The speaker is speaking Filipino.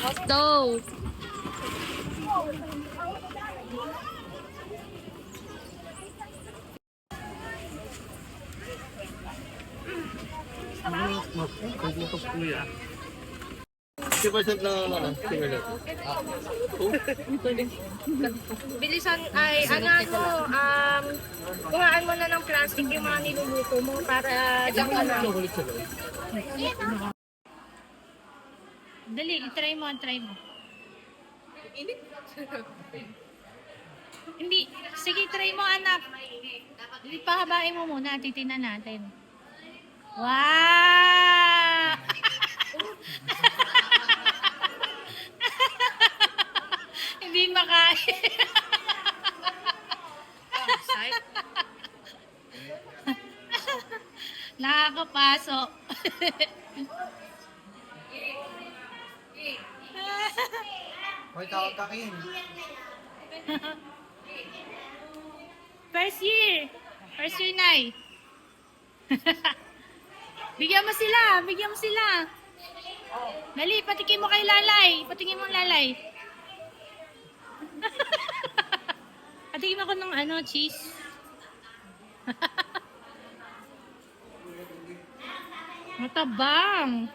Gusto. Kuya. 50% lang ano, similar. Bilisan ay ano kuhaan mo na ng plastic yung mga niluluto mo para diyan ka na. Dali, try mo. Hindi, sige try mo anak. Pahabain mo muna, titingnan natin. Wow! Hindi makain. Nakakapasok. Hoy, tawag ka Kin. First year, Nay. Bigyan mo sila. Dali, patikin mo kay Lalay. Patingin mo Lalay. Patikin ako ng cheese. Matabang.